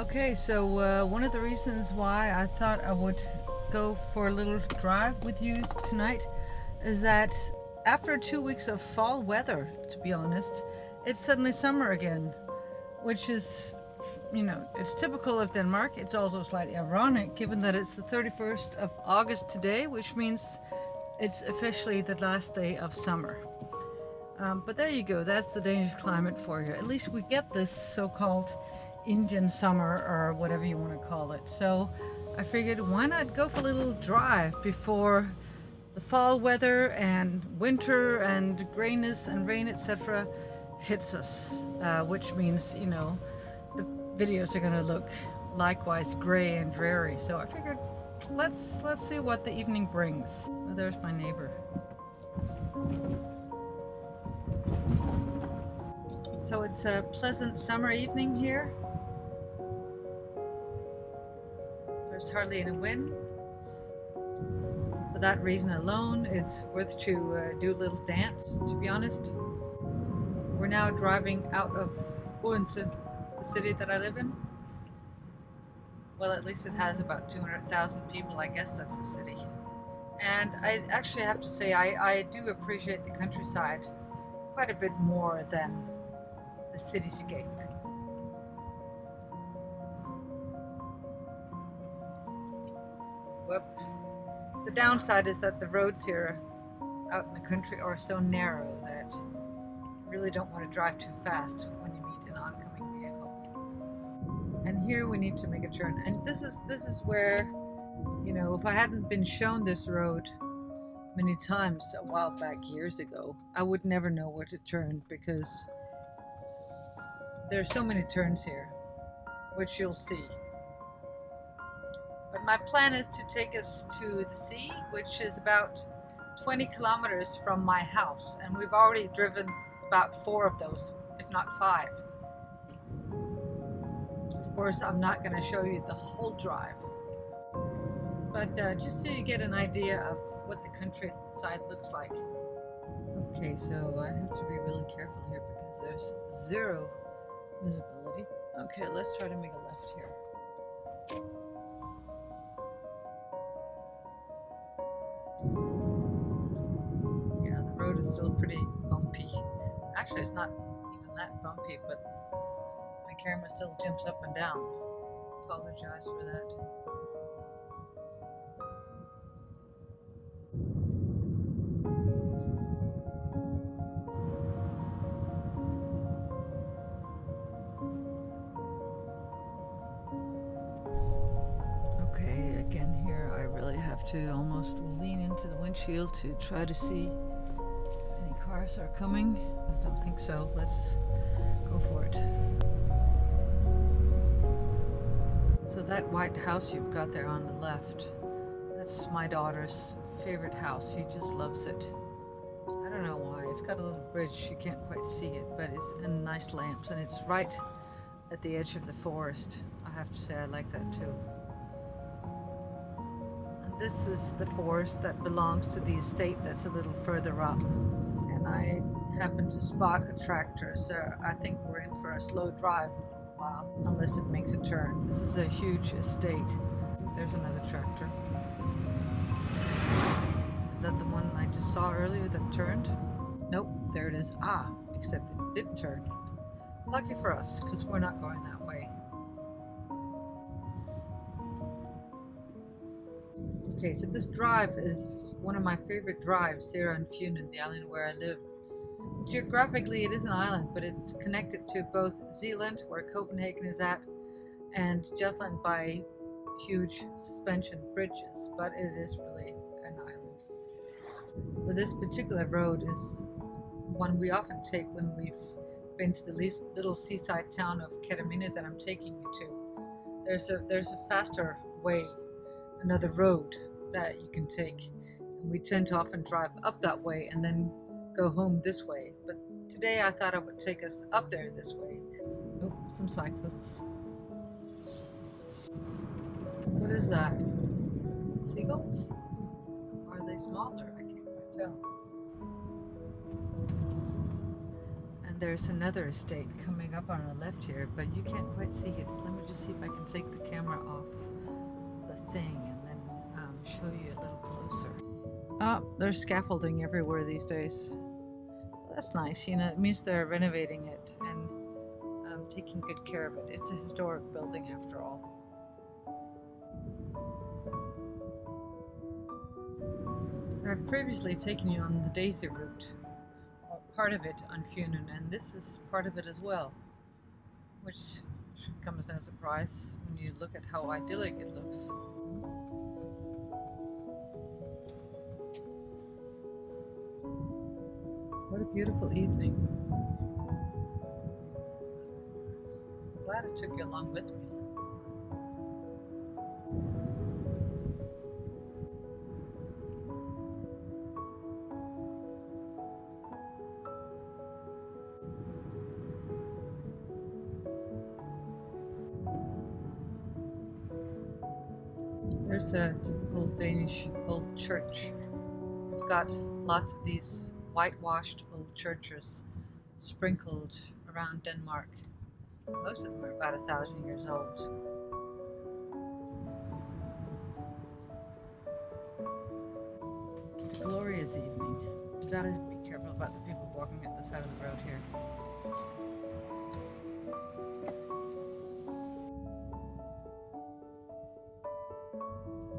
Okay, so one of the reasons why I thought I would go for a little drive with you tonight is that after 2 weeks of fall weather, to be honest, it's suddenly summer again, which is, it's typical of Denmark. It's also slightly ironic given that it's the 31st of August today, which means it's officially the last day of summer. But there you go, that's the Danish climate for you. At least we get this so-called Indian summer or whatever you want to call it. So I figured, why not go for a little drive before the fall weather and winter and grayness and rain, etc. hits us, which means, the videos are going to look likewise gray and dreary. So I figured, let's see what the evening brings. Oh, there's my neighbor. So it's a pleasant summer evening here. There's hardly any wind. For that reason alone, it's worth to do a little dance, to be honest. We're now driving out of Odense, the city that I live in. Well, at least it has about 200,000 people. I guess that's the city. And I actually have to say I do appreciate the countryside quite a bit more than the cityscape. Whoop. The downside is that the roads here out in the country are so narrow that you really don't want to drive too fast when you meet an oncoming vehicle. And here we need to make a turn. And this is where, if I hadn't been shown this road many times a while back, years ago, I would never know where to turn, because there are so many turns here, which you'll see. But my plan is to take us to the sea, which is about 20 kilometers from my house, and we've already driven about 4 of those, if not 5. Of course, I'm not going to show you the whole drive, but just so you get an idea of what the countryside looks like. Okay, so I have to be really careful here because there's zero visibility. Okay, let's try to make a left here. Yeah, the road is still pretty bumpy. Actually, it's not even that bumpy, but my camera still jumps up and down. Apologize for that. To almost lean into the windshield to try to see any cars are coming. I don't think so. Let's go for it. So that white house you've got there on the left, that's my daughter's favorite house. She just loves it. I don't know why. It's got a little bridge. You can't quite see it, but it's in nice lamps, and it's right at the edge of the forest. I have to say I like that too. This is the forest that belongs to the estate that's a little further up, and I happened to spot a tractor, so I think we're in for a slow drive in a little while, unless it makes a turn. This is a huge estate. There's another tractor. Is that the one I just saw earlier that turned? Nope, there it is. Except it did turn. Lucky for us, because we're not going that way. Okay, so this drive is one of my favorite drives here on Funen, the island where I live. Geographically, it is an island, but it's connected to both Zealand, where Copenhagen is at, and Jutland by huge suspension bridges, but it is really an island. But this particular road is one we often take when we've been to the little seaside town of Kerteminde that I'm taking you to. There's a faster way, another road that you can take, and we tend to often drive up that way and then go home this way, but today I thought I would take us up there this way. Oh, some cyclists. What is that? Seagulls? Or are they smaller? I can't quite tell. And there's another estate coming up on our left here, but you can't quite see it. Let me just see if I can take the camera off the thing and then show you a little closer. There's scaffolding everywhere these days. Well, that's nice, you know, it means they're renovating it and taking good care of it. It's a historic building after all. I've previously taken you on the Daisy route, part of it on Funen, and this is part of it as well, which should come as no surprise when you look at how idyllic it looks. What a beautiful evening. Glad I took you along with me. There's a typical Danish old church. We've got lots of these whitewashed old churches sprinkled around Denmark. Most of them are about 1,000 years old. It's a glorious evening. You gotta be careful about the people walking at the side of the road here.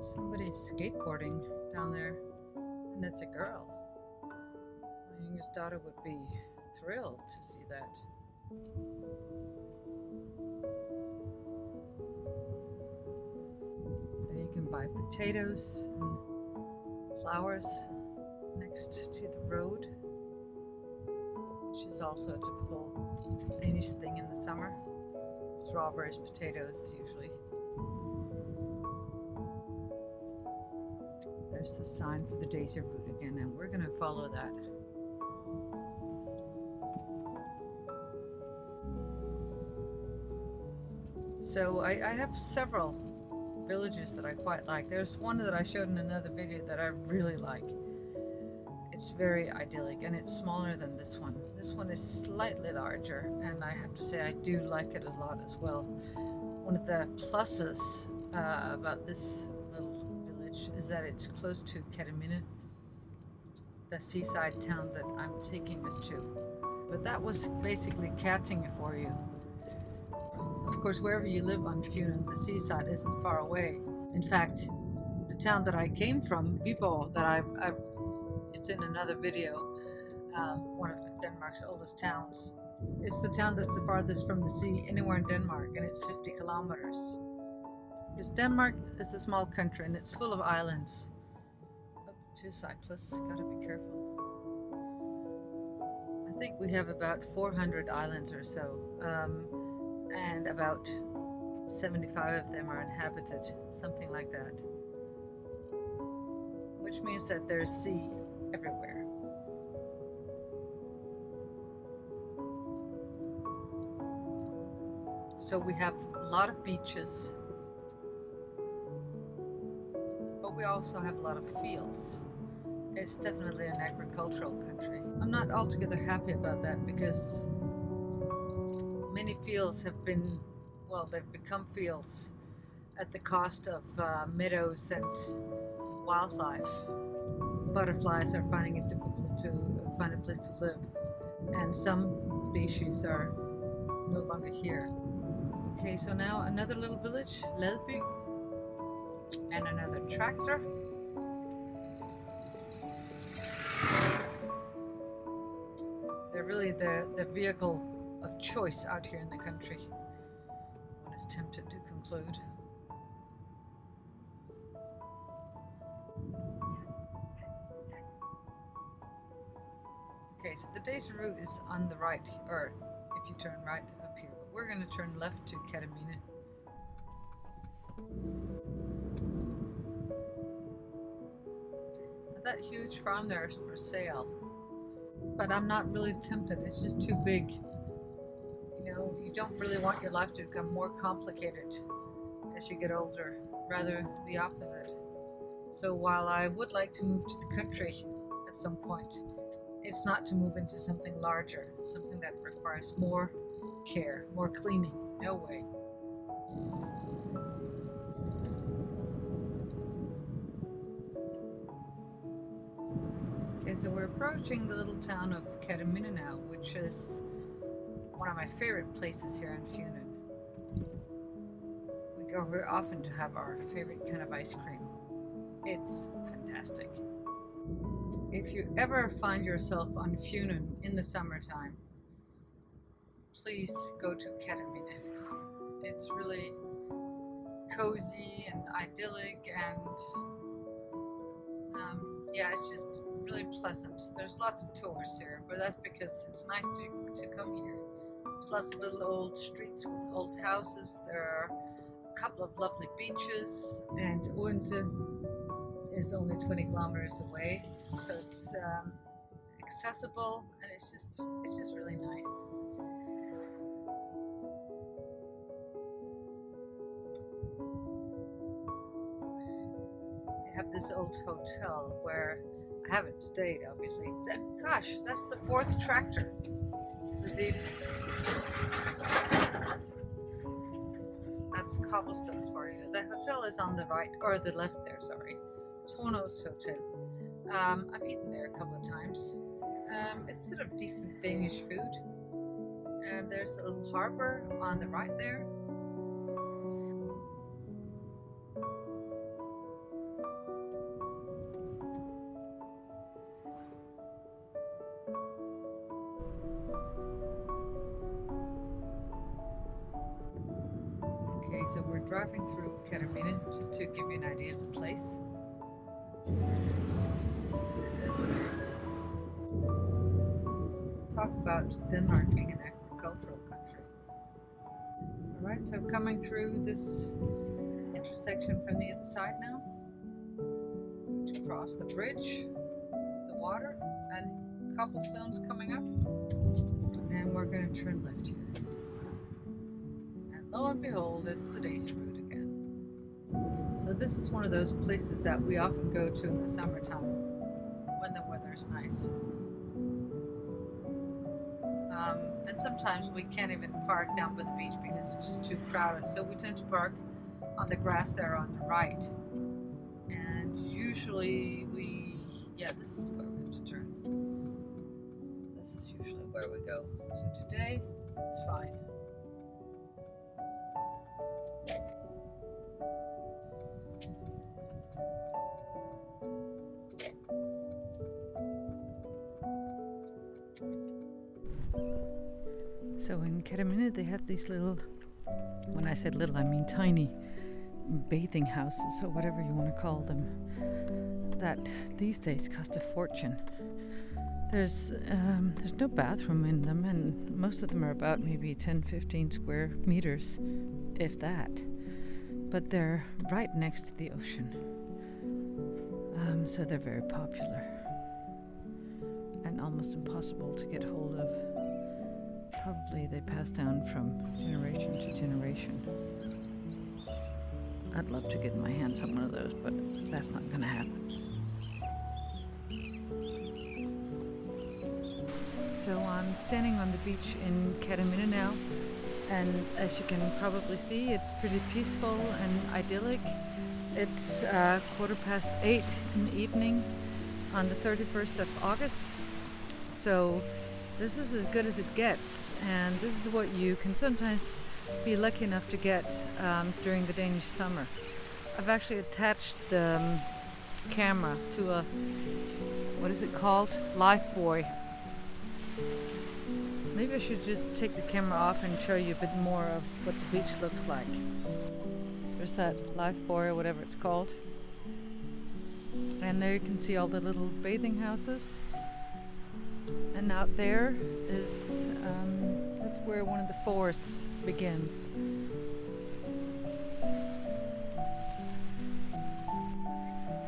Somebody's skateboarding down there, and it's a girl. My youngest daughter would be thrilled to see that. There you can buy potatoes and flowers next to the road, which is also a typical Danish thing in the summer. Strawberries, potatoes usually. There's the sign for the Daisy route again, and we're going to follow that. So I have several villages that I quite like. There's one that I showed in another video that I really like. It's very idyllic and it's smaller than this one. This one is slightly larger, and I have to say I do like it a lot as well. One of the pluses about this little village is that it's close to Katamina, the seaside town that I'm taking us to. But that was basically catching it for you. Of course, wherever you live on Funen, the seaside isn't far away. In fact, the town that I came from, Viborg, that it's in another video, one of Denmark's oldest towns. It's the town that's the farthest from the sea anywhere in Denmark, and it's 50 kilometers. Because Denmark is a small country and it's full of islands. Up to cyclists, gotta be careful. I think we have about 400 islands or so. And about 75 of them are inhabited, something like that. Which means that there's sea everywhere. So we have a lot of beaches, but we also have a lot of fields. It's definitely an agricultural country. I'm not altogether happy about that because many fields have been, well, they've become fields at the cost of meadows and wildlife. Butterflies are finding it difficult to find a place to live, and some species are no longer here. Okay, so now another little village, Ladby, and another tractor. They're really the vehicle of choice out here in the country. One is tempted to conclude. Okay, so the Daisy route is on the right, or if you turn right up here, but we're going to turn left to Kerteminde. That huge farm there is for sale, but I'm not really tempted. It's just too big. You know, you don't really want your life to become more complicated as you get older, rather the opposite. So while I would like to move to the country at some point, It's not to move into something larger, something that requires more care, more cleaning. No way. Okay, so we're approaching the little town of Kerteminde now, which is one of my favorite places here in Funen. We go here often to have our favorite kind of ice cream. It's fantastic. If you ever find yourself on Funen in the summertime, please go to Katamina. It's really cozy and idyllic, and yeah, it's just really pleasant. There's lots of tourists here, but that's because it's nice to come here. There's lots of little old streets with old houses. There are a couple of lovely beaches, and Odense is only 20 kilometers away, so it's accessible, and it's just really nice. They have this old hotel where I haven't stayed, obviously. Gosh, that's the 4th tractor this evening. That's cobblestones for you. The hotel is on the right, or the left there, sorry. Torno's Hotel. I've eaten there a couple of times. It's sort of decent Danish food. And there's a little harbor on the right there. Okay, so we're driving through Kerteminde just to give you an idea of the place. Talk about Denmark being an agricultural country. Alright, so coming through this intersection from the other side now. To cross the bridge, the water, and cobblestones coming up. And we're going to turn left here. And lo and behold, it's the Daisy Route again. So this is one of those places that we often go to in the summertime when the weather's nice. And sometimes we can't even park down by the beach because it's just too crowded. So we tend to park on the grass there on the right. And usually this is where we have to turn. This is usually where we go. So today, it's fine. So in Kerteminde they have these little, when I said little I mean tiny, bathing houses or whatever you want to call them, that these days cost a fortune. There's no bathroom in them, and most of them are about maybe 10-15 square meters, if that. But they're right next to the ocean, so they're very popular and almost impossible to get hold of. Probably they pass down from generation to generation. I'd love to get my hands on one of those, but that's not going to happen. So I'm standing on the beach in Kerteminde now, and as you can probably see, it's pretty peaceful and idyllic. It's 8:15 in the evening on the 31st of August. So this is as good as it gets, and this is what you can sometimes be lucky enough to get during the Danish summer. I've actually attached the camera to a, what is it called? Life buoy. Maybe I should just take the camera off and show you a bit more of what the beach looks like. There's that life buoy or whatever it's called. And there you can see all the little bathing houses. And out there is, that's where one of the forests begins.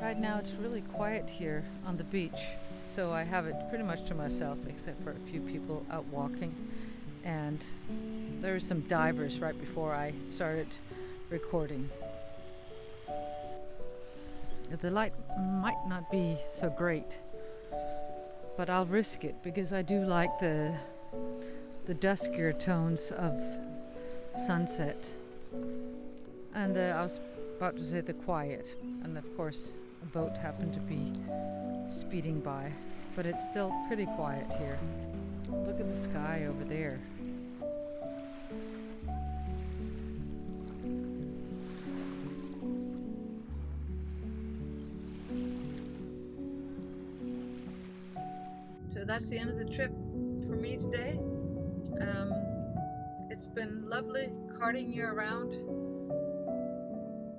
Right now it's really quiet here on the beach, so I have it pretty much to myself except for a few people out walking. And there were some divers right before I started recording. The light might not be so great, but I'll risk it because I do like the duskier tones of sunset. And I was about to say the quiet, and of course a boat happened to be speeding by, but it's still pretty quiet here. Look at the sky over there. So that's the end of the trip for me today. It's been lovely carting you around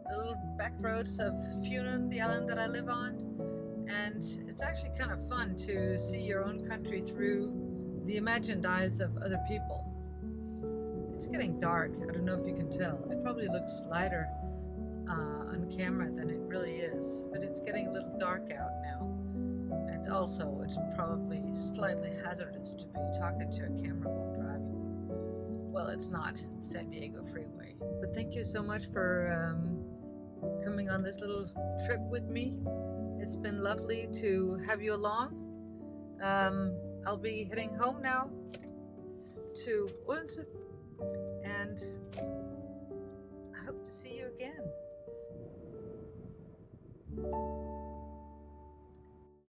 the little back roads of Funen, the island that I live on. And it's actually kind of fun to see your own country through the imagined eyes of other people. It's getting dark. I don't know if you can tell. It probably looks lighter on camera than it really is, but it's getting a little dark out now. And also, it's probably slightly hazardous to be talking to a camera while driving. Well, it's not San Diego freeway. But thank you so much for coming on this little trip with me. It's been lovely to have you along. I'll be heading home now to Odense, and I hope to see you again.